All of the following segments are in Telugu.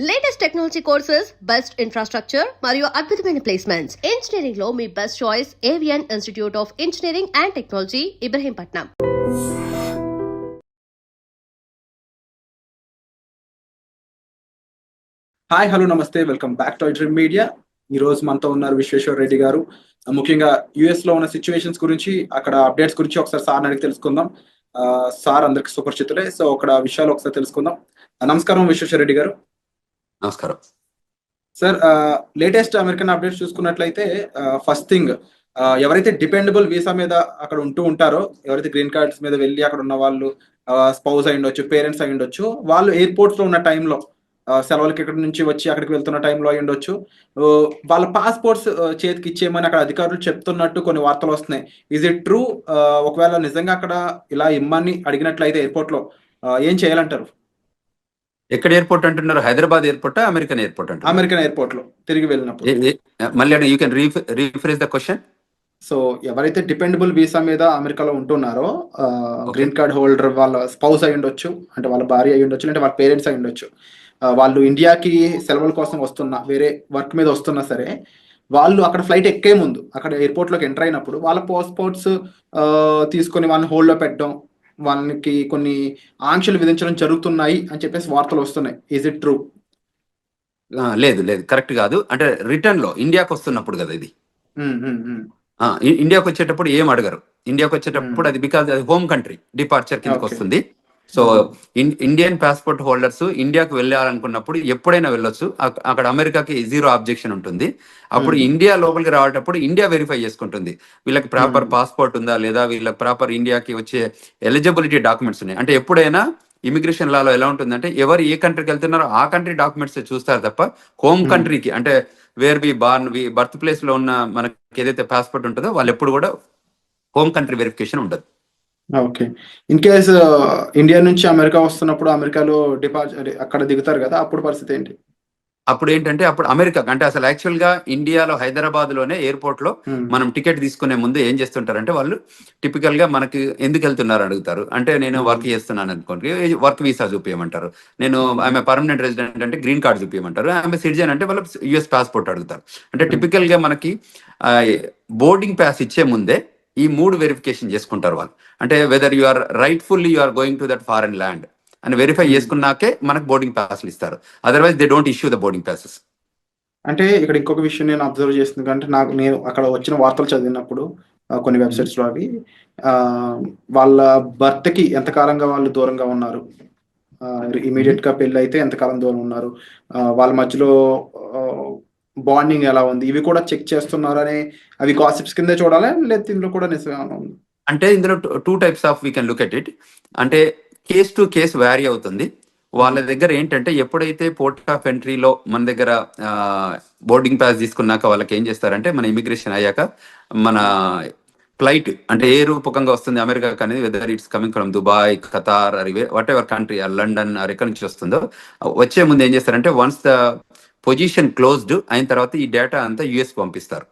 Latest technology courses, best infrastructure మరియు అద్భుతమైన ప్లేస్మెంట్స్. ఇంజనీరింగ్ లో మీ best choice Avian institute of engineering and technology, Ibrahimpatnam. Hi, hello, నమస్తే, welcome back to dream media. ఈ రోజు మనతో ఉన్నారు విశ్వేశ్వర రెడ్డి గారు. ముఖ్యంగా యుఎస్ లో ఉన్న సిచ్యువేషన్స్ గురించి, అక్కడ అప్డేట్స్ గురించి ఒకసారి సార్ అడిగి తెలుసుకుందాం. సార్ అందరికి సుపరిచితులే, సో అక్కడ విషయాలు ఒకసారి తెలుసుకుందాం. నమస్కారం విశ్వేశ్వర రెడ్డి గారు. నమస్కారం సార్. లేటెస్ట్ అమెరికన్ అప్డేట్స్ చూసుకున్నట్లయితే ఫస్ట్ థింగ్, ఎవరైతే డిపెండబుల్ వీసా మీద అక్కడ ఉంటారో, ఎవరైతే గ్రీన్ కార్డ్స్ మీద వెళ్ళి అక్కడ ఉన్న వాళ్ళు స్పౌస్ అయి ఉండొచ్చు, పేరెంట్స్ అయి ఉండొచ్చు, వాళ్ళు ఎయిర్పోర్ట్స్ లో ఉన్న టైంలో సెలవులకి ఇక్కడ నుంచి వచ్చి అక్కడికి వెళ్తున్న టైంలో అయి ఉండొచ్చు, వాళ్ళ పాస్పోర్ట్స్ చేతికి ఇచ్చేయమని అక్కడ అధికారులు చెప్తున్నట్టు కొన్ని వార్తలు వస్తున్నాయి. Is it true? ఒకవేళ నిజంగా అక్కడ ఇలా ఇమ్మని అడిగినట్లయితే ఎయిర్పోర్ట్ లో ఏం చేయాలంటారు? ఎక్కడ ఎయిర్పోర్ట్ అంటున్నారు? హైదరాబాద్ ఎయిర్పోర్ట్, అమెరికన్ ఎయిర్పోర్ట్ అంటారు? అమెరికన్ ఎయిర్పోర్ట్ లో తిరిగి వెళ్ళినప్పుడు. మళ్ళీ you can refresh the question. So ఎవరైతే డిపెండబుల్ వీసా మీద అమెరికాలో ఉంటున్నారో, గ్రీన్ కార్డ్ హోల్డర్, వాళ్ళ స్పౌస్ అయి ఉండొచ్చు, అంటే వాళ్ళ భార్య అయి ఉండొచ్చు, అంటే వాళ్ళ పేరెంట్స్ అయి ఉండొచ్చు, వాళ్ళు ఇండియాకి సెలవుల కోసం వస్తున్నా, వేరే వర్క్ మీద వస్తున్నా సరే, వాళ్ళు అక్కడ ఫ్లైట్ ఎక్కే ముందు అక్కడ ఎయిర్పోర్ట్లోకి ఎంటర్ అయినప్పుడు వాళ్ళ పాస్పోర్ట్స్ తీసుకొని వాళ్ళని హోల్డ్లో పెట్టడం, వాళ్ళకి కొన్ని ఆంక్షలు విధించడం జరుగుతున్నాయి అని చెప్పేసి వార్తలు వస్తున్నాయి. Is it true? లేదు, కరెక్ట్ కాదు. అంటే రిటర్న్ లో ఇండియాకి వస్తున్నప్పుడు కదా ఇది. ఇండియాకి వచ్చేటప్పుడు ఏం అడగరు. ఇండియాకి వచ్చేటప్పుడు అది బికాజ్ అది హోమ్ కంట్రీ డిపార్చర్ కిందకి వస్తుంది. సో ఇండియన్ పాస్పోర్ట్ హోల్డర్స్ ఇండియాకి వెళ్ళాలనుకున్నప్పుడు ఎప్పుడైనా వెళ్ళొచ్చు. అక్కడ అమెరికాకి జీరో ఆబ్జెక్షన్ ఉంటుంది. అప్పుడు ఇండియా లోపలికి రావటప్పుడు ఇండియా వెరిఫై చేసుకుంటుంది వీళ్ళకి ప్రాపర్ పాస్పోర్ట్ ఉందా లేదా, వీళ్ళకి ప్రాపర్ ఇండియాకి వచ్చే ఎలిజిబిలిటీ డాక్యుమెంట్స్ ఉన్నాయి. అంటే ఎప్పుడైనా ఇమిగ్రేషన్ లాలో ఎలా ఉంటుందంటే, ఎవరు ఏ కంట్రీకి వెళ్తున్నారో ఆ కంట్రీ డాక్యుమెంట్స్ చూస్తారు తప్ప హోమ్ కంట్రీకి, అంటే where we born, birth place లో ఉన్న మనకి ఏదైతే పాస్పోర్ట్ ఉంటుందో వాళ్ళు ఎప్పుడు కూడా హోమ్ కంట్రీ వెరిఫికేషన్ ఉండదు. ఓకే. ఇన్ కేస్ ఇండియా నుంచి అమెరికా వస్తున్నప్పుడు అమెరికాలో అక్కడ దిగుతారు కదా, అప్పుడు పరిస్థితి ఏంటి? అప్పుడు ఏంటంటే, అప్పుడు అమెరికా అంటే అసలు యాక్చువల్ గా ఇండియాలో హైదరాబాద్ లోనే ఎయిర్పోర్ట్ లో మనం టికెట్ తీసుకునే ముందు ఏం చేస్తుంటారంటే, వాళ్ళు టిపికల్ గా మనకి ఎందుకు వెళ్తున్నారు అడుగుతారు. అంటే నేను వర్క్ చేస్తున్నాను అనుకోండి, వర్క్ వీసా చూపించమంటారు. నేను ఆమె పర్మనెంట్ రెసిడెంట్ అంటే గ్రీన్ కార్డ్ చూపించమంటారు. ఆమె సిటిజన్ అంటే వాళ్ళు యుఎస్ పాస్పోర్ట్ అడుగుతారు. అంటే టిపికల్ గా మనకి బోర్డింగ్ పాస్ ఇచ్చే ముందే ఈ 3 వెరిఫికేషన్ చేసుకుంటారు వాళ్ళు. అంటే whether you are rightfully you are going to that foreign land అని వెరిఫై చేసుకున్నాకే మనకు బోర్డింగ్ పాస్లు ఇస్తారు. Otherwise they don't issue the boarding passes. అంటే ఇక్కడ ఇంకొక విషయం నేను అబ్జర్వ్ చేస్తుంది అంటే, నేను అక్కడ వచ్చిన వార్తలు చదివినప్పుడు కొన్ని వెబ్సైట్స్ లో అవి వాళ్ళ భర్త కి ఎంతకాలంగా వాళ్ళు దూరంగా ఉన్నారు, ఇమీడియట్ గా పెళ్లి అయితే ఎంతకాలం దూరం ఉన్నారు, వాళ్ళ మధ్యలో బాండింగ్ ఎలా ఉంది, ఇవి కూడా చెక్ చేస్తున్నారు అని, అవి గాసిప్స్ కిందే చూడాలి లేదా ఇందులో కూడా నిజంగా ఉంది? అంటే ఇందులో 2 types of we can look at it. అంటే కేస్ టు కేస్ వ్యారీ అవుతుంది. వాళ్ళ దగ్గర ఏంటంటే, ఎప్పుడైతే పోర్ట్ ఆఫ్ ఎంట్రీలో మన దగ్గర బోర్డింగ్ పాస్ తీసుకున్నాక వాళ్ళకి ఏం చేస్తారంటే, మన ఇమిగ్రేషన్ అయ్యాక మన ఫ్లైట్ అంటే ఏ రూపకంగా వస్తుంది అమెరికాకి అనేది, whether it's coming from Dubai, Qatar, what ever country, London, ఎక్కడి నుంచి వస్తుందో, వచ్చే ముందు ఏం చేస్తారంటే, వన్స్ ద పొజిషన్ క్లోజ్డ్ అయిన తర్వాత ఈ డేటా అంతా యుఎస్ పంపిస్తారు.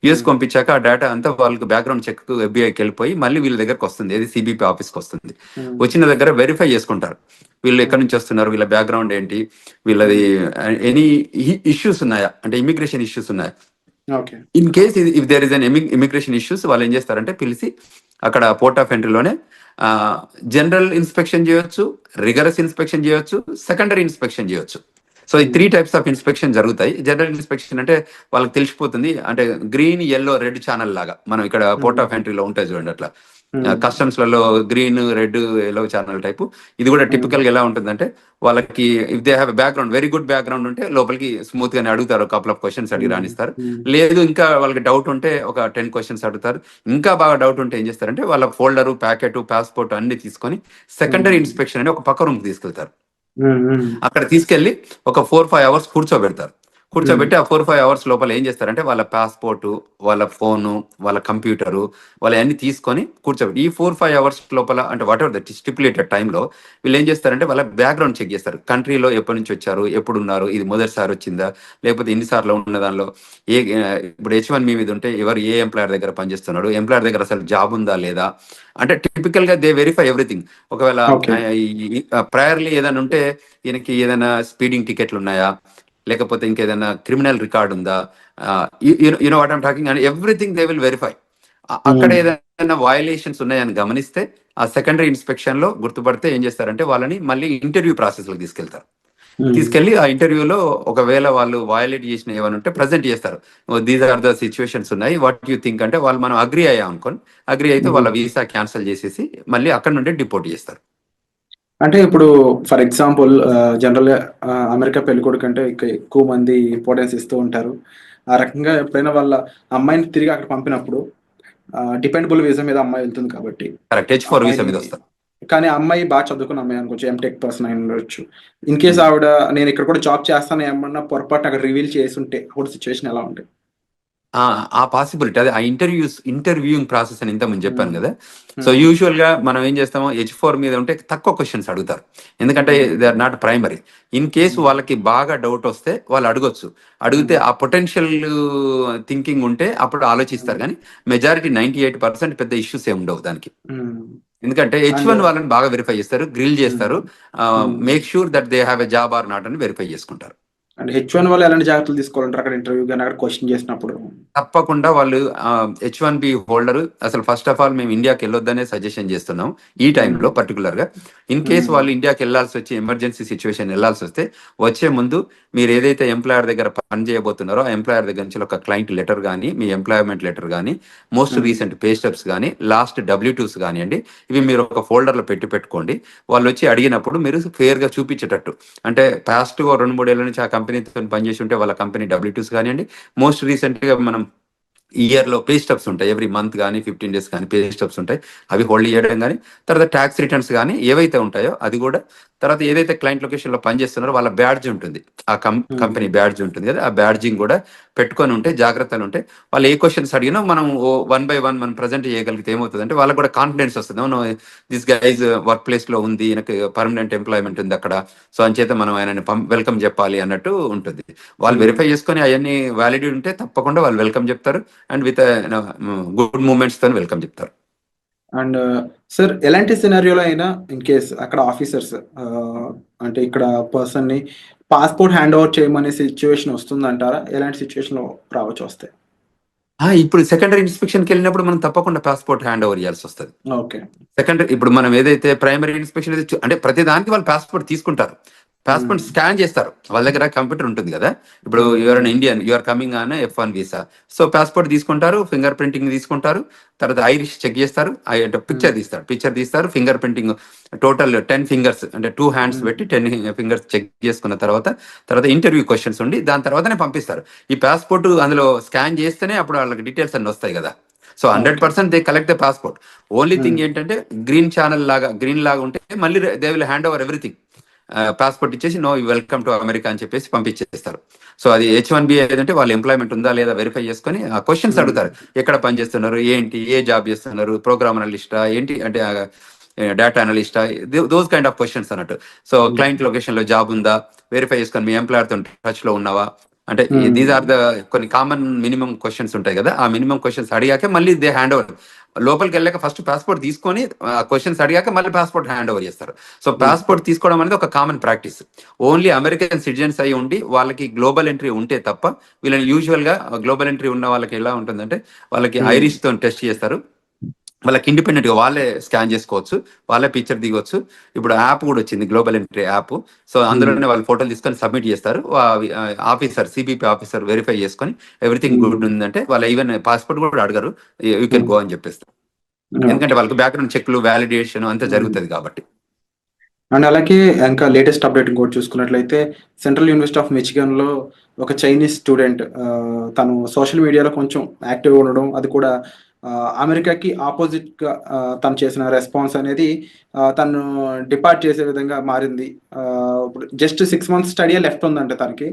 యుఎస్ పంపించాక ఆ డేటా అంతా వాళ్ళకి బ్యాక్గ్రౌండ్ చెక్ ఎఫ్బిఐకి వెళ్ళిపోయి మళ్ళీ వీళ్ళ దగ్గరకు వస్తుంది, ఏది సిబిపి ఆఫీస్కి వస్తుంది. వచ్చిన దగ్గర వెరిఫై చేసుకుంటారు వీళ్ళు ఎక్కడి నుంచి వస్తున్నారు, వీళ్ళ బ్యాక్గ్రౌండ్ ఏంటి, వీళ్ళది ఎనీ ఇష్యూస్ ఉన్నాయా, అంటే ఇమిగ్రేషన్ ఇష్యూస్ ఉన్నాయా. In case if there is an immigration issues, వాళ్ళు ఏం చేస్తారంటే పిలిచి అక్కడ పోర్ట్ ఆఫ్ ఎంట్రీలోనే జనరల్ ఇన్స్పెక్షన్ చేయొచ్చు, రిగరస్ ఇన్స్పెక్షన్ చేయొచ్చు, సెకండరీ ఇన్స్పెక్షన్ చేయొచ్చు. సో ఈ 3 టైప్స్ ఆఫ్ ఇన్స్పెక్షన్ జరుగుతాయి. జనరల్ ఇన్స్పెక్షన్ అంటే వాళ్ళకి తెలిసిపోతుంది, అంటే గ్రీన్, ఎల్లో, రెడ్ ఛానల్ లాగా మనం ఇక్కడ పోర్ట్ ఆఫ్ ఎంట్రీలో ఉంటాయి చూడండి, అట్లా కస్టమ్స్ లలో green, red, yellow channel type. ఇది కూడా టిపికల్ గా ఎలా ఉంటుందంటే, వాళ్ళకి if they have background, very good background ఉంటే లోపలికి స్మూత్ గానే అడుగుతారు, కపుల్ ఆఫ్ క్వశ్చన్స్ అడిగి రాణిస్తారు. లేదు ఇంకా వాళ్ళకి డౌట్ ఉంటే ఒక 10 క్వశ్చన్స్ అడుగుతారు. ఇంకా బాగా డౌట్ ఉంటే ఏం చేస్తారంటే, వాళ్ళ ఫోల్డరు, ప్యాకెట్, పాస్పోర్ట్ అన్ని తీసుకొని సెకండరీ ఇన్స్పెక్షన్ అని ఒక పక్క రూమ్ తీసుకెళ్తారు. అక్కడ తీసుకెళ్లి ఒక 4-5 అవర్స్ కూర్చోబెడతారు. కూర్చోబెట్టి ఆ 4-5 అవర్స్ లోపల ఏం చేస్తారంటే వాళ్ళ పాస్పోర్టు, వాళ్ళ ఫోను, వాళ్ళ కంప్యూటరు, వాళ్ళ అన్ని తీసుకొని కూర్చోబెట్టి ఈ 4-5 అవర్స్ లోపల అంటే వాట్ ఎవర్ దట్ స్టిపులేటెడ్ టైంలో వీళ్ళు ఏం చేస్తారంటే వాళ్ళ బ్యాక్గ్రౌండ్ చెక్ చేస్తారు. కంట్రీలో ఎప్పటి నుంచి వచ్చారు, ఎప్పుడు ఉన్నారు, ఇది మొదటిసారి వచ్చిందా, లేకపోతే ఎన్నిసార్లు ఉన్న దానిలో ఇప్పుడు H1B మీద ఉంటే ఎవరు ఏ ఎంప్లాయర్ దగ్గర పనిచేస్తున్నాడు, ఎంప్లాయర్ దగ్గర అసలు జాబ్ ఉందా లేదా, అంటే టిపికల్ గా దే వెరిఫై ఎవ్రీథింగ్. ఒకవేళ ఓకే. ప్రయర్లీ ఏదైనా ఉంటే ఈయనకి ఏదైనా స్పీడింగ్ టికెట్లు ఉన్నాయా, లేకపోతే ఇంకేదైనా క్రిమినల్ రికార్డ్ ఉందా, you know what I'm talking, and everything they will verify. అక్కడ ఏదైనా వయలేషన్స్ ఉన్నాయని గమనిస్తే ఆ సెకండరీ ఇన్స్పెక్షన్ లో గుర్తుపడితే ఏం చేస్తారంటే వాళ్ళని మళ్ళీ ఇంటర్వ్యూ ప్రాసెస్ లో తీసుకెళ్తారు. తీసుకెళ్లి ఆ ఇంటర్వ్యూలో ఒకవేళ వాళ్ళు వయలేట్ చేసిన ఏమైనా ఉంటే ప్రజెంట్ చేస్తారు. దీస్ ఆర్ ద సిచ్యువేషన్స్ ఉన్నాయి, వాట్ యూ థింక్ అంటే వాళ్ళు మనం అగ్రి అయ్యాం అనుకోని, అగ్రి అయితే వాళ్ళ వీసా క్యాన్సిల్ చేసేసి మళ్ళీ అక్కడ నుండి డిపోర్ట్ చేస్తారు. అంటే ఇప్పుడు ఫర్ ఎగ్జాంపుల్ జనరల్ గా అమెరికా పెళ్ళికొడుకు అంటే ఎక్కువ మంది ఇంపార్టెన్స్ ఇస్తూ ఉంటారు. ఆ రకంగా ఎప్పుడైనా వాళ్ళ అమ్మాయిని తిరిగి అక్కడ పంపినప్పుడు డిపెండబుల్ వీసా మీద అమ్మాయి వెళ్తుంది కాబట్టి కరెక్ట్, H4 వీసా మీద వస్తారు. కానీ అమ్మాయి బాగా చదువుకున్న అమ్మాయి అనుకోవచ్చు, ఎంటెక్ పర్సన్ అయి ఉండొచ్చు. ఇన్ కేస్ ఆవిడ నేను ఇక్కడ కూడా జాబ్ చేస్తాను ఏమన్నా పొరపాటు అక్కడ రివీల్ చేసి ఉంటే అప్పుడు సిచ్యువేషన్ ఎలా ఉంటుంది? ఆ పాసిబిలిటీ అదే ఆ ఇంటర్వ్యూయింగ్ ప్రాసెస్ అని ఇంతకుముందు చెప్పాను కదా. So Hmm. యూజువల్ గా మనం ఏం చేస్తామో H4 మీద ఉంటే తక్కువ క్వశ్చన్స్ అడుగుతారు, ఎందుకంటే they are not primary. In case వాళ్ళకి బాగా డౌట్ వస్తే వాళ్ళు అడగొచ్చు, అడిగితే ఆ పొటెన్షియల్ థింకింగ్ ఉంటే అప్పుడు ఆలోచిస్తారు. కానీ మెజారిటీ 98% పెద్ద ఇష్యూస్ ఏమి ఉండవు దానికి, ఎందుకంటే H1 వాళ్ళని బాగా వెరిఫై చేస్తారు, గ్రిల్ చేస్తారు, make sure that they have a job or not అని వెరిఫై చేసుకుంటారు. అంటే H1 వాళ్ళు ఎలాంటి జాగ్రత్తలు తీసుకోవాలంటారు అక్కడ ఇంటర్వ్యూ కానీ అక్కడ క్వశ్చన్ చేసినప్పుడు? తప్పకుండా వాళ్ళు H1B హోల్డర్ అసలు ఫస్ట్ ఆఫ్ ఆల్ మేము ఇండియాకి వెళ్ళొద్దనే సజెషన్ చేస్తున్నాం ఈ టైంలో పర్టికులర్ గా. ఇన్ కేసు వాళ్ళు ఇండియాకి వెళ్ళాల్సి వచ్చి ఎమర్జెన్సీ సిచ్యువేషన్ వెళ్ళాల్సి వస్తే వచ్చే ముందు మీరు ఏదైతే ఎంప్లాయర్ దగ్గర పని చేయబోతున్నారో ఆ ఎంప్లాయర్ దగ్గర నుంచి ఒక క్లయింట్ లెటర్ కానీ, మీ ఎంప్లాయ్మెంట్ లెటర్ కానీ, మోస్ట్ రీసెంట్ పే స్టెప్స్ కానీ, లాస్ట్ W2s కానివ్వండి, ఇవి మీరు ఒక ఫోల్డర్లో పెట్టుకోండి. వాళ్ళు వచ్చి అడిగినప్పుడు మీరు ఫేర్ గా చూపించేటట్టు, అంటే పాస్ట్ 2-3 ఏళ్ల నుంచి ఆ కంపెనీతో పనిచేసి ఉంటే వాళ్ళ కంపెనీ W2s కానివ్వండి, మోస్ట్ రీసెంట్ గా మనం ఇయర్ లో పే స్టబ్స్ ఉంటాయి, ఎవ్రీ మంత్ కానీ 15 days కానీ పే స్టబ్స్ ఉంటాయి, అవి హోల్డ్ చేయడం కానీ, తర్వాత ట్యాక్స్ రిటర్న్స్ కానీ ఏవైతే ఉంటాయో అది కూడా, తర్వాత ఏదైతే క్లయింట్ లొకేషన్ లో పనిచేస్తున్నారో వాళ్ళ బ్యాడ్జ్ ఉంటుంది, ఆ కంపెనీ బ్యాడ్జ్ ఉంటుంది కదా, ఆ బ్యాడ్జింగ్ కూడా పెట్టుకొని ఉంటే జాగ్రత్తలు ఉంటే వాళ్ళు ఏ క్వశ్చన్స్ అడిగినా మనం 1 by 1 మనం ప్రజెంట్ చేయగలిగితే ఏమవుతుంది అంటే వాళ్ళకి కూడా కాన్ఫిడెన్స్ వస్తుంది. దిస్ గైజ్ వర్క్ ప్లేస్ లో ఉంది, ఈయనకి పర్మనెంట్ ఎంప్లాయ్మెంట్ ఉంది అక్కడ, సో అంచేత మనం ఆయనని వెల్కమ్ చెప్పాలి అన్నట్టు ఉంటుంది. వాళ్ళు వెరిఫై చేసుకొని అవన్నీ వ్యాలిడిటీ ఉంటే తప్పకుండా వాళ్ళు వెల్కమ్ చెప్తారు, అండ్ విత్ గుడ్ మూమెంట్స్ తో వెల్కమ్ చెప్తారు. అండ్ సార్ ఎలాంటి సినారియోలో అయినా ఇన్ కేస్ అక్కడ ఆఫీసర్స్ అంటే ఇక్కడ పర్సన్ ని పాస్పోర్ట్ హ్యాండ్ ఓవర్ చేయమనే సిచ్యువేషన్ వస్తుందంటారా? ఎలాంటి సిచ్యువేషన్ లో రావచ్చు వస్తే? ఇప్పుడు సెకండరీ ఇన్స్పెక్షన్కి వెళ్ళినప్పుడు మనం తప్పకుండా పాస్పోర్ట్ హ్యాండ్ ఓవర్ చేయాల్సి వస్తుంది. ఓకే. సెకండరీ ఇప్పుడు మనం ఏదైతే ప్రైమరీ ఇన్స్పెక్షన్ అంటే ప్రతి దానికి వాళ్ళు పాస్పోర్ట్ తీసుకుంటారు, పాస్పోర్ట్ స్కాన్ చేస్తారు, వాళ్ళ దగ్గర కంప్యూటర్ ఉంటుంది కదా. ఇప్పుడు you are an Indian, you are coming on F1 visa, so passport తీసుకుంటారు, ఫింగర్ ప్రింటింగ్ తీసుకుంటారు, తర్వాత ఐరిష్ చెక్ చేస్తారు, పిక్చర్ తీస్తారు, ఫింగర్ ప్రింటింగ్ టోటల్ 10 fingers అంటే 2 hands పెట్టి 10 fingers చెక్ చేసుకున్న తర్వాత ఇంటర్వ్యూ క్వశ్చన్స్ ఉండి దాని తర్వాతనే పంపిస్తారు. ఈ పాస్పోర్ట్ అందులో స్కాన్ చేస్తేనే అప్పుడు వాళ్ళకి డీటెయిల్స్ అన్ని వస్తాయి కదా. So 100% they collect the passport. Only thing ఏంటంటే గ్రీన్ లాగా ఉంటే మళ్ళీ they will hand over everything, passport ఇచ్చేసి నో వెల్కమ్ టు అమెరికా అని చెప్పేసి పంపించేస్తారు. సో అది H1B ఏదంటే వాళ్ళ ఎంప్లాయ్మెంట్ ఉందా లేదా వెరిఫై చేసుకొని ఆ క్వశ్చన్స్ అడుగుతారు, ఎక్కడ పని చేస్తున్నారు, ఏంటి, ఏ జాబ్ చేస్తున్నారు, ప్రోగ్రామ్ అనలిస్టా ఏంటి అంటే డేటా అనలిస్టా, దోస్ కైండ్ ఆఫ్ క్వశ్చన్స్ అన్నట్టు. సో క్లయింట్ లొకేషన్ లో జాబ్ ఉందా వెరిఫై చేసుకొని, మీ ఎంప్లాయర్ తో టచ్ లో ఉన్నావా, అంటే దీస్ ఆర్ ద కొన్ని కామన్ మినిమం క్వశ్చన్స్ ఉంటాయి కదా. ఆ మినిమం క్వశ్చన్స్ అడిగాక మళ్ళీ దే హ్యాండ్ ఓవర్, లోపలికి వెళ్ళాక ఫస్ట్ పాస్పోర్ట్ తీసుకొని క్వశ్చన్స్ అడిగాక మళ్ళీ పాస్పోర్ట్ హ్యాండ్ ఓవర్ చేస్తారు. సో పాస్పోర్ట్ తీసుకోవడం అనేది ఒక common practice. Only American citizens అయి ఉండి వాళ్ళకి గ్లోబల్ ఎంట్రీ ఉంటే తప్ప వీళ్ళని యూజువల్ గా గ్లోబల్ ఎంట్రీ ఉన్న వాళ్ళకి ఎలా ఉంటుందంటే వాళ్ళకి ఐరిష్ తో టెస్ట్ చేస్తారు, వాళ్ళకి ఇండిపెండెంట్ గా వాళ్ళే స్కాన్ చేసుకోవచ్చు, వాళ్ళే పిక్చర్ దిగొచ్చు. ఇప్పుడు యాప్ కూడా వచ్చింది, గ్లోబల్ ఎంట్రీ యాప్. సో అందులోనే వాళ్ళు ఫోటోలు తీసుకొని సబ్మిట్ చేస్తారు, ఆఫీసర్ సిబిపి ఆఫీసర్ వెరిఫై చేసుకొని ఎవ్రీథింగ్ గుడ్ ఉందంటే వాళ్ళు ఈవెన్ పాస్పోర్ట్ కూడా అడగరు, యూ కెన్ గో అని చెప్పేస్తారు, ఎందుకంటే వాళ్ళకి బ్యాక్గ్రౌండ్ చెక్లు వ్యాలిడేషన్ అంతా జరుగుతుంది కాబట్టి. అండ్ అలాగే ఇంకా లేటెస్ట్ అప్డేట్ ఇంకోటి చూసుకున్నట్లయితే సెంట్రల్ యూనివర్సిటీ ఆఫ్ మిచిగన్ లో ఒక చైనీస్ స్టూడెంట్ తను సోషల్ మీడియాలో కొంచెం యాక్టివ్గా ఉండడం, అది కూడా అమెరికాకి ఆపోజిట్గా తను చేసిన రెస్పాన్స్ అనేది తను డిపార్ట్ చేసే విధంగా మారింది. ఇప్పుడు జస్ట్ 6 months స్టడీ లెఫ్ట్ ఉందంట తనకి.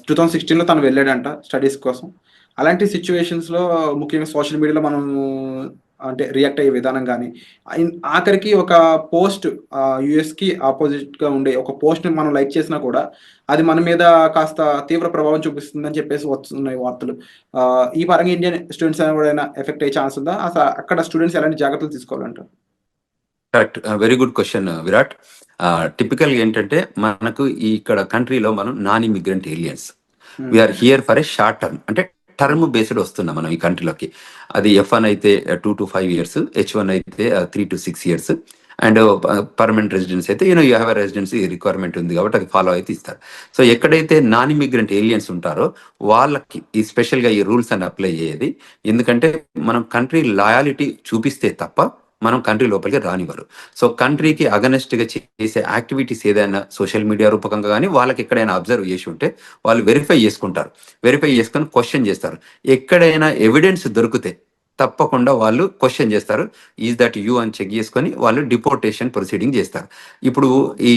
2016లో తను వెళ్ళాడంట స్టడీస్ కోసం. అలాంటి సిచ్యువేషన్స్లో ముఖ్యంగా సోషల్ మీడియాలో మనం అంటే రియాక్ట్ అయ్యే విధానం కానీ, ఆఖరికి ఒక పోస్ట్ యుఎస్కి ఆపోజిట్గా ఉండే ఒక పోస్ట్ని మనం లైక్ చేసినా కూడా అది మన మీద కాస్త తీవ్ర ప్రభావం చూపిస్తుందని చెప్పేసి వస్తున్నాయి వార్తలు. ఈ పరంగా ఇండియన్ స్టూడెంట్స్ ఎవరైనా ఎఫెక్ట్ అయ్యే ఛాన్స్ ఉందా? అసలు అక్కడ స్టూడెంట్స్ ఎలాంటి జాగ్రత్తలు తీసుకోవాలంటారు? Correct, very good question Virat. టిపికల్గా ఏంటంటే మనకు ఇక్కడ కంట్రీలో మనం non immigrant aliens, we are here for a short term, అంటే టర్మ్ బేస్డ్ వస్తున్నాం మనం ఈ కంట్రీలోకి. అది F1 అయితే 2 to 5 years, H1 అయితే 3 to 6 years, and permanent residence అయితే you have a residency requirement ఉంది కాబట్టి అది ఫాలో అయితే ఇస్తారు. సో ఎక్కడైతే నాన్ ఇమిగ్రెంట్ ఏలియన్స్ ఉంటారో వాళ్ళకి ఈ స్పెషల్గా ఈ రూల్స్ అని అప్లై అయ్యేది. ఎందుకంటే మనం కంట్రీ లాయాలిటీ చూపిస్తే తప్ప మనం కంట్రీ లోపలికి రానివ్వరు. సో కంట్రీకి అగనెస్ట్గా చేసే యాక్టివిటీస్ ఏదైనా సోషల్ మీడియా రూపకంగా కానీ వాళ్ళకి ఎక్కడైనా అబ్జర్వ్ చేసి ఉంటే వాళ్ళు వెరిఫై చేసుకుంటారు. వెరిఫై చేసుకొని క్వశ్చన్ చేస్తారు. ఎక్కడైనా ఎవిడెన్స్ దొరికితే తప్పకుండా వాళ్ళు క్వశ్చన్ చేస్తారు. ఈజ్ దట్ యూ అని చెక్ చేసుకొని వాళ్ళు డిపోర్టేషన్ ప్రొసీడింగ్ చేస్తారు. ఇప్పుడు ఈ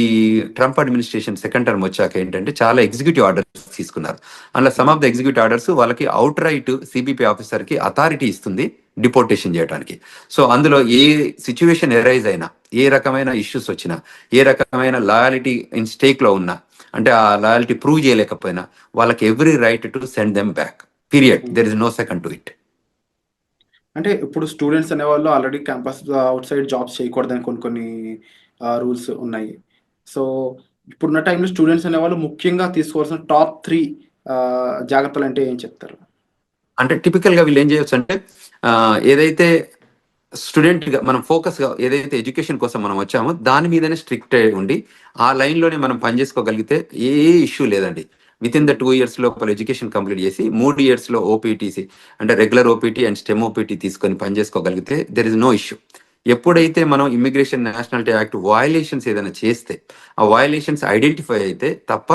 ట్రంప్ అడ్మినిస్ట్రేషన్ సెకండ్ టర్మ్ వచ్చాక ఏంటంటే చాలా ఎగ్జిక్యూటివ్ ఆర్డర్స్ తీసుకున్నారు. అందులో some of the executive orders వాళ్ళకి అవుట్ రైట్ సిబిపి ఆఫీసర్కి అథారిటీ ఇస్తుంది డిపోర్టేషన్ చేయడానికి. సో అందులో ఏ సిచ్యువేషన్ ఎరైజ్ అయినా, ఏ రకమైన ఇష్యూస్ వచ్చినా, ఏ రకమైన లాయాలిటీ ఇన్ స్టేక్లో ఉన్నా, అంటే ఆ లాయాలిటీ ప్రూవ్ చేయలేకపోయినా వాళ్ళకి every right to send them back, period. There is no second to it. అంటే ఇప్పుడు స్టూడెంట్స్ అనేవాళ్ళు already campus outside jobs చేయకూడదని కొన్ని రూల్స్ ఉన్నాయి. సో ఇప్పుడున్న టైంలో స్టూడెంట్స్ అనేవాళ్ళు ముఖ్యంగా తీసుకోవాల్సిన టాప్ 3 జాగ్రత్తలు అంటే ఏం చెప్తారు? అంటే టిపికల్గా వీళ్ళు ఏం చేయొచ్చు అంటే ఏదైతే స్టూడెంట్గా మనం ఫోకస్గా ఏదైతే ఎడ్యుకేషన్ కోసం మనం వచ్చామో దాని మీదనే స్ట్రిక్ట్ ఉండి ఆ లైన్లోనే మనం పనిచేసుకోగలిగితే ఏ ఇష్యూ లేదండి. విత్ ఇన్ ద 2 years లోపల ఎడ్యుకేషన్ కంప్లీట్ చేసి 3 yearsలో ఓపీటీసీ అంటే regular OPT and stem OPT తీసుకొని పనిచేసుకోగలిగితే దెర్ ఇస్ నో ఇష్యూ. ఎప్పుడైతే మనం ఇమిగ్రేషన్ నేషనాలిటీ యాక్ట్ వయలేషన్స్ ఏదైనా చేస్తే ఆ వయలేషన్స్ ఐడెంటిఫై అయితే తప్ప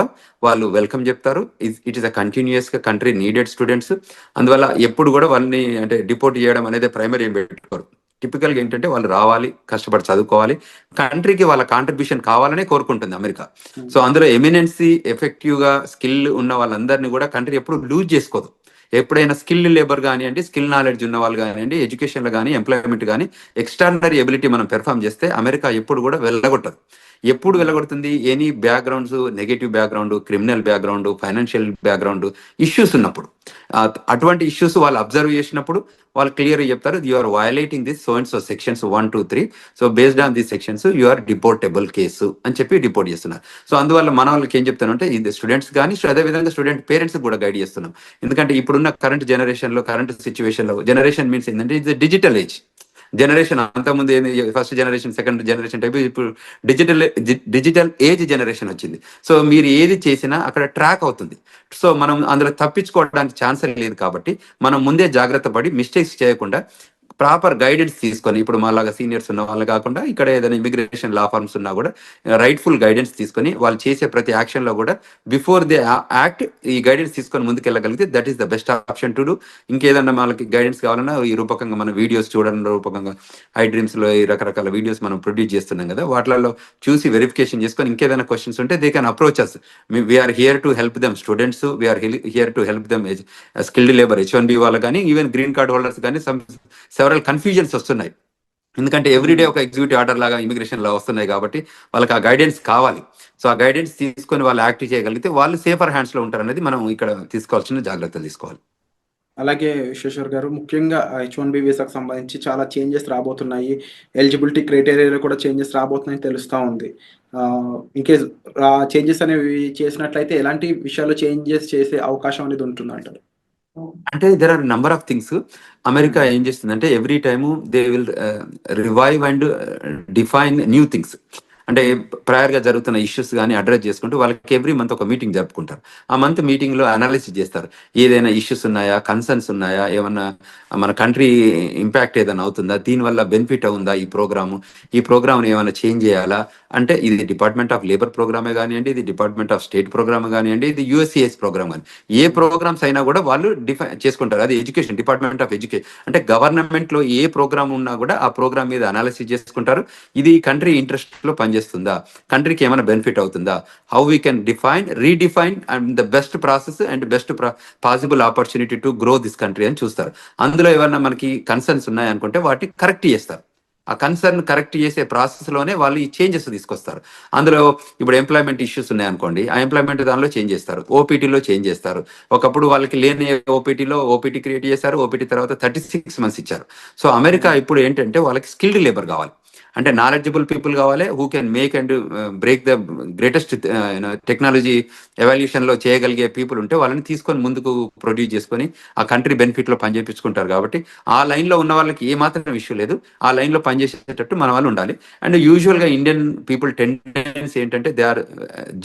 వాళ్ళు వెల్కమ్ చెప్తారు. ఇట్ ఈస్ అ కంటిన్యూస్గా కంట్రీ నీడెడ్ స్టూడెంట్స్. అందువల్ల ఎప్పుడు కూడా వాళ్ళని అంటే డిపోర్ట్ చేయడం అనేది ప్రైమరీ ఏం పెట్టుకోరు. టిపికల్గా ఏంటంటే వాళ్ళు రావాలి, కష్టపడి చదువుకోవాలి, కంట్రీకి వాళ్ళ కాంట్రిబ్యూషన్ కావాలనే కోరుకుంటుంది అమెరికా. సో అందులో ఎమినెన్సీ ఎఫెక్టివ్గా స్కిల్ ఉన్న వాళ్ళందరినీ కూడా కంట్రీ ఎప్పుడు లూజ్ చేసుకోదు. ఎప్పుడైనా స్కిల్ లేబర్ కానివ్వండి, స్కిల్ నాలెడ్జ్ ఉన్న వాళ్ళు కానివ్వండి, ఎడ్యుకేషన్లో కానీ ఎంప్లాయ్మెంట్ కానీ ఎక్స్ట్రాడినరీ ఎబిలిటీ మనం పెర్ఫామ్ చేస్తే అమెరికా ఎప్పుడు కూడా వెళ్ళగొట్టదు. ఎప్పుడు వెళ్ళగొడుతుంది? Any backgrounds, negative background, criminal background, financial background issues ఉన్నప్పుడు, అటువంటి ఇష్యూస్ వాళ్ళు అబ్జర్వ్ చేసినప్పుడు వాళ్ళు క్లియర్గా చెప్తారు, you are violating this so and so sections 1, 2, 3. So based on these sections you are deportable case అని చెప్పి డిపోర్ట్ చేస్తున్నారు. సో అందువల్ల మన వాళ్ళకి ఏం చెప్తానంటే ఇది స్టూడెంట్స్ కానీ అదేవిధంగా స్టూడెంట్ పేరెంట్స్ కూడా గైడ్ చేస్తున్నాం. ఎందుకంటే ఇప్పుడున్న కరెంట్ జనరేషన్లో, కరెంట్ సిచ్యువేషన్లో, జనరేషన్ మీన్స్ ఏంటంటే ఇది డిజిటల్ ఏజ్ జనరేషన్. అంతకుముందు ఏంది first generation, second generation type, ఇప్పుడు డిజిటల్ ఏజ్ జనరేషన్ వచ్చింది. సో మీరు ఏది చేసినా అక్కడ ట్రాక్ అవుతుంది. సో మనం అందులో తప్పించుకోవడానికి ఛాన్స్ లేదు. కాబట్టి మనం ముందే జాగ్రత్త పడి మిస్టేక్స్ చేయకుండా ప్రాపర్ గైడెన్స్ తీసుకొని, ఇప్పుడు మాలాగా సీనియర్స్ ఉన్న వాళ్ళు కాకుండా ఇక్కడ ఏదైనా ఇమిగ్రేషన్ లా ఫార్మ్స్ ఉన్నా కూడా రైట్ఫుల్ గైడెన్స్ తీసుకొని వాళ్ళు చేసే ప్రతి యాక్షన్లో కూడా బిఫోర్ దే యాక్ట్ ఈ గైడెన్స్ తీసుకొని ముందుకెళ్ళగలిగితే that is the best option to do. ఇంకేదన్నా వాళ్ళకి గైడెన్స్ కావాలన్నా ఈ రూపకంగా మనం వీడియోస్ చూడడం రూపకంగా ఐ డ్రీమ్స్లో ఈ రకరకాల వీడియోస్ మనం ప్రొడ్యూస్ చేస్తున్నాం కదా, వాటిలలో చూసి వెరిఫికేషన్ చేసుకొని ఇంకేదైనా క్వశ్చన్స్ ఉంటే they can approach us. We are here to help them students, we are here to help them skilled labour H1B వాళ్ళు కానీ, ఈవెన్ గ్రీన్ కార్డ్ హోల్డర్స్ కానీ సెవరల్ కన్ఫ్యూజన్స్ వస్తున్నాయి. ఎందుకంటే ఎవ్రీడే ఒక ఎగ్జిక్యూటివ్ ఆర్డర్ లాగా ఇమిగ్రేషన్ లా వస్తున్నాయి కాబట్టి వాళ్ళకి ఆ గైడెన్స్ కావాలి. సో ఆ గైడెన్స్ తీసుకొని వాళ్ళు యాక్టివ్ చేయగలిగితే వాళ్ళు సేఫర్ హ్యాండ్స్లో ఉంటారు అనేది మనం ఇక్కడ తీసుకోవాల్సిన జాగ్రత్తలు తీసుకోవాలి. అలాగే విశ్వేశ్వర్ గారు, ముఖ్యంగా H1B వీసాకు సంబంధించి చాలా చేంజెస్ రాబోతున్నాయి. ఎలిజిబిలిటీ క్రైటీరియాలో కూడా చేంజెస్ రాబోతున్నాయని తెలుస్తూ ఉంది. ఇన్కేస్ చేంజెస్ అనేవి చేసినట్లయితే ఎలాంటి విషయాల్లో చేంజెస్ చేసే అవకాశం అనేది ఉంటుందంటారు? అంటే there are number of things. America ఏం చేస్తుందంటే every time they will revive and define new things. అంటే ప్రయర్ గా జరుగుతున్న ఇష్యూస్ కానీ అడ్రస్ చేసుకుంటూ వాళ్ళకి ఎవ్రీ మంత్ ఒక మీటింగ్ జరుపుకుంటారు. ఆ మంత్ మీటింగ్ లో అనాలిసిస్ చేస్తారు. ఏదైనా ఇష్యూస్ ఉన్నాయా, కన్సర్న్స్ ఉన్నాయా, ఏమన్నా మన కంట్రీ ఇంపాక్ట్ ఏదైనా అవుతుందా, దీనివల్ల బెనిఫిట్ అవుందా ఈ ప్రోగ్రామ్ ఏమైనా చేంజ్ చేయాలా, అంటే ఇది డిపార్ట్మెంట్ ఆఫ్ లేబర్ ప్రోగ్రామే కానివ్వండి, ఇది డిపార్ట్మెంట్ ఆఫ్ స్టేట్ ప్రోగ్రామ్ కానివ్వండి, ఇది యుఎస్సిఎస్ ప్రోగ్రామ్ కానీ ఏ ప్రోగ్రామ్స్ అయినా కూడా వాళ్ళు డిఫైన్ చేసుకుంటారు. అది ఎడ్యుకేషన్, డిపార్ట్మెంట్ ఆఫ్ ఎడ్యుకేషన్ అంటే గవర్నమెంట్ లో ఏ ప్రోగ్రామ్ ఉన్నా కూడా ఆ ప్రోగ్రామ్ మీద అనాలిసిస్ చేసుకుంటారు. ఇది కంట్రీ ఇంట్రెస్ట్ లో పనిచేస్తుందా, కంట్రీకి ఏమైనా బెనిఫిట్ అవుతుందా, how we can define redefine and the best process and best possible opportunity to grow this country అని చూస్తారు. అందులో ఏమన్నా మనకి కన్సర్న్స్ ఉన్నాయనుకుంటే వాటిని కరెక్ట్ చేస్తారు. ఆ కన్సర్న్ కరెక్ట్ చేసే ప్రాసెస్ లోనే వాళ్ళు ఈ చేంజెస్ తీసుకొస్తారు. అందులో ఇప్పుడు ఎంప్లాయ్మెంట్ ఇష్యూస్ ఉన్నాయనుకోండి, ఆ ఎంప్లాయ్మెంట్ దానిలో చేంజ్ చేస్తారు, ఓపీటీలో చేంజ్ చేస్తారు. ఒకప్పుడు వాళ్ళకి లేని ఓపీటీలో ఓపీటీ క్రియేట్ చేశారు, ఓపీటీ తర్వాత 36 months ఇచ్చారు. సో అమెరికా ఇప్పుడు ఏంటంటే వాళ్ళకి స్కిల్డ్ లేబర్ కావాలి, అంటే నాలెడ్జబుల్ పీపుల్ కావాలి, who can make and break the greatest technology evolution లో చేయగలిగే పీపుల్ ఉంటే వాళ్ళని తీసుకొని ముందుకు ప్రొడ్యూస్ చేసుకొని ఆ కంట్రీ బెనిఫిట్ లో పనిచేపించుకుంటారు. కాబట్టి ఆ లైన్ లో ఉన్న వాళ్ళకి ఏ మాత్రం ఇష్యూ లేదు, ఆ లైన్ లో పనిచేసేటట్టు మన వాళ్ళు ఉండాలి. అండ్ యూజువల్ గా ఇండియన్ పీపుల్ టెండెన్సీ ఏంటంటే they are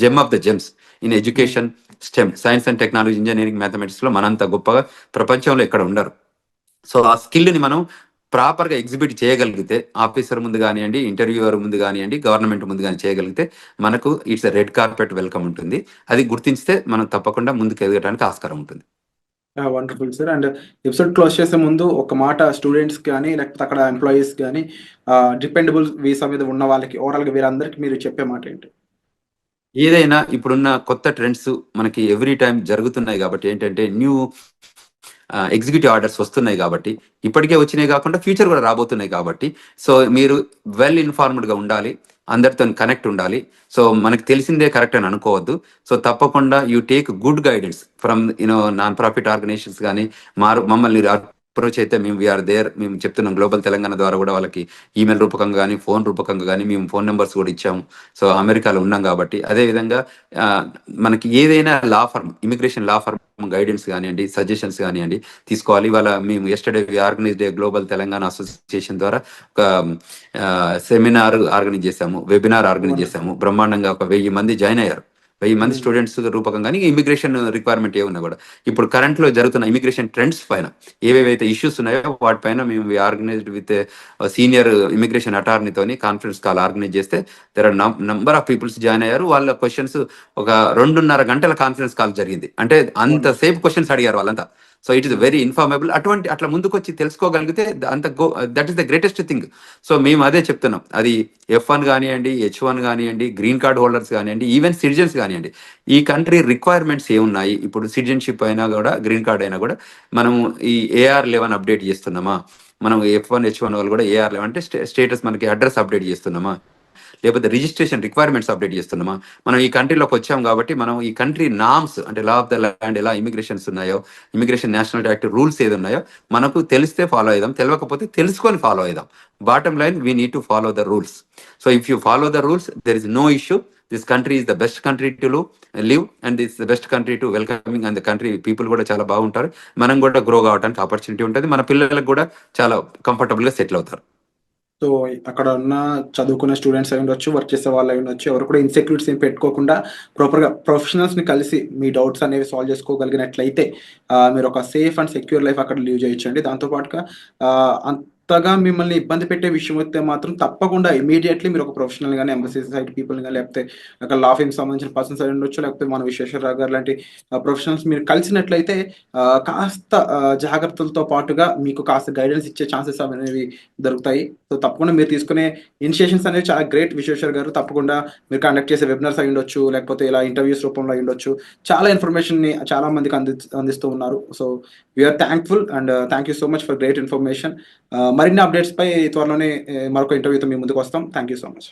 gem of the gems in education, STEM, science and technology, engineering, mathematics లో మనంత గొప్పగా ప్రపంచంలో ఎక్కడ ఉండరు. సో ఆ స్కిల్ ని మనం ప్రాపర్ గా ఎగ్జిబిట్ చేయగలిగితే, ఆఫీసర్ ముందు కానివ్వండి, ఇంటర్వ్యూవర్ ముందు కానివ్వండి, గవర్నమెంట్ ముందు కానీ చేయగలిగితే మనకు ఇట్స్ రెడ్ కార్పెట్ వెల్కమ్ ఉంటుంది. అది గుర్తించితే మనం తప్పకుండా ముందుకు ఎదగడానికి ఆస్కారం ఉంటుంది. Wonderful sir. And episode close చేసే ముందు ఒక మాట స్టూడెంట్స్ కానీ లేకపోతే అక్కడ ఎంప్లాయీస్ కానీ డిపెండబుల్ వీసా మీద ఉన్న వాళ్ళకి ఓవరాల్ గా వీరందరికీ మీరు చెప్పే మాట ఏంటి? ఏదైనా ఇప్పుడున్న కొత్త ట్రెండ్స్ మనకి ఎవ్రీ టైం జరుగుతున్నాయి కాబట్టి ఏంటంటే న్యూ ఎగ్జిక్యూటివ్ ఆర్డర్స్ వస్తున్నాయి కాబట్టి, ఇప్పటికే వచ్చినాయి కాకుండా ఫ్యూచర్ కూడా రాబోతున్నాయి కాబట్టి, సో మీరు వెల్ ఇన్ఫార్మ్డ్ గా ఉండాలి, అందరితో కనెక్ట్ ఉండాలి. సో మనకు తెలిసిందే కరెక్ట్ అని అనుకోవద్దు. సో తప్పకుండా you take good guidance from non profit organisations కానీ మమ్మల్ని అప్రోచ్ అయితే మేము వీఆర్ దేర్. మేము చెప్తున్నాం గ్లోబల్ తెలంగాణ ద్వారా కూడా వాళ్ళకి ఈమెయిల్ రూపకంగా కానీ ఫోన్ రూపకంగా కానీ మేము ఫోన్ నెంబర్స్ కూడా ఇచ్చాము. సో అమెరికాలో ఉన్నాం కాబట్టి అదేవిధంగా మనకి ఏదైనా law firm, immigration law firm guidance కానివ్వండి, సజెషన్స్ కానివ్వండి తీసుకోవాలి. ఇవాళ మేము yesterday organised global Telangana association ద్వారా ఒక సెమినార్ ఆర్గనైజ్ చేశాము, వెబినార్ ఆర్గనైజ్ చేశాము. బ్రహ్మాండంగా ఒక 1000 మంది జాయిన్ అయ్యారు. 1000 మంది స్టూడెంట్స్ రూపకంగా ఇమిగ్రేషన్ రిక్వైర్మెంట్ ఏమున్నా కూడా ఇప్పుడు కరెంట్ లో జరుగుతున్న ఇమిగ్రేషన్ ట్రెండ్స్ పైన ఏవేవైతే ఇష్యూస్ ఉన్నాయో వాటిపైన మేము ఆర్గనైజ్డ్ విత్ సీనియర్ ఇమిగ్రేషన్ అటార్నీతోని కాన్ఫరెన్స్ కాల్ ఆర్గనైజ్ చేస్తే there are number of peoples join అయ్యారు. వాళ్ళ క్వశ్చన్స్ ఒక 2.5 గంటల కాన్ఫరెన్స్ కాల్ జరిగింది. అంటే అంతసేపు క్వశ్చన్స్ అడిగారు వాళ్ళంతా. So it is very informable. అట్లా ముందుకు వచ్చి తెలుసుకోగలిగితే that is the greatest thing. So మేము అదే చెప్తున్నాం, అది F1 కానివ్వండి, H1 కానివ్వండి, గ్రీన్ కార్డ్ హోల్డర్స్ కానివ్వండి, ఈవెన్ సిటిజన్స్ కానివ్వండి, ఈ కంట్రీ రిక్వైర్మెంట్స్ ఏమున్నాయి, ఇప్పుడు సిటిజన్షిప్ అయినా కూడా గ్రీన్ కార్డ్ అయినా కూడా మనం ఈ AR11 అప్డేట్ చేస్తున్నామా, మనం F1 H1 వాళ్ళు కూడా AR11 అంటే స్టేటస్ మనకి అడ్రస్ అప్డేట్ చేస్తున్నామా, లేకపోతే రిజిస్ట్రేషన్ రిక్వైర్మెంట్స్ అప్డేట్ చేస్తున్నామా. మనం ఈ కంట్రీలోకి వచ్చాం కాబట్టి మనం ఈ కంట్రీ నామ్స్ అంటే లా ఆఫ్ ద ల్యాండ్ ఎలా ఇమిగ్రేషన్స్ ఉన్నాయో, ఇమిగ్రేషన్ నేషనల్ యాక్ట్ రూల్స్ ఏది ఉన్నాయో మనకు తెలిస్తే ఫాలో అయిదాం, తెలియకపోతే తెలుసుకొని ఫాలో అయిదాం. Bottom line we need to follow the rules. So if you follow the rules there is no issue. This country is the best country to live and this the best country to welcoming. And the country people కూడా చాలా బాగుంటారు. మనం కూడా గ్రో కావడానికి ఆపర్చునిటీ ఉంటుంది. మన పిల్లలకు కూడా చాలా కంఫర్టబుల్ గా సెటిల్ అవుతారు. సో అక్కడ ఉన్న చదువుకునే స్టూడెంట్స్ అయి ఉండొచ్చు, వర్క్ చేసే వాళ్ళు అయి ఉండొచ్చు, ఎవరు కూడా ఇన్సెక్యూరిటీస్ ఏం పెట్టుకోకుండా ప్రాపర్గా ప్రొఫెషనల్స్ని కలిసి మీ డౌట్స్ అనేవి సాల్వ్ చేసుకోగలిగినట్లయితే మీరు ఒక సేఫ్ అండ్ సెక్యూర్ లైఫ్ అక్కడ లీవ్ చేయొచ్చండి. దాంతోపాటుగా అంతగా మిమ్మల్ని ఇబ్బంది పెట్టే విషయం అయితే మాత్రం తప్పకుండా ఇమీడియట్లీ మీరు ఒక ప్రొఫెషనల్ కానీ ఎంబసీ సైడ్ పీపుల్ కానీ లేకపోతే ఒక లా ఫీమ్ సంబంధించిన పర్సన్స్ అయి ఉండొచ్చు, లేకపోతే మన విశ్వేశ్వరరావు గారు లాంటి ప్రొఫెషనల్స్ మీరు కలిసినట్లయితే కాస్త జాగ్రత్తలతో పాటుగా మీకు కాస్త గైడెన్స్ ఇచ్చే ఛాన్సెస్ అనేవి దొరుకుతాయి. సో తప్పకుండా మీరు తీసుకునే ఇనిషియేషన్స్ అనేవి చాలా గ్రేట్ విశ్వేశ్వర్ గారు. తప్పకుండా మీరు కండక్ట్ చేసే వెబినార్స్ అయి ఉండొచ్చు, లేకపోతే ఇలా ఇంటర్వ్యూస్ రూపంలో అయి ఉండొచ్చు, చాలా ఇన్ఫర్మేషన్ని చాలా మందికి అందిస్తూ ఉన్నారు. So we are thankful and thank you so much for great information. మరిన్ని అప్డేట్స్ పై త్వరలోనే మరొక ఇంటర్వ్యూతో మీ ముందుకు వస్తాం. Thank you so much.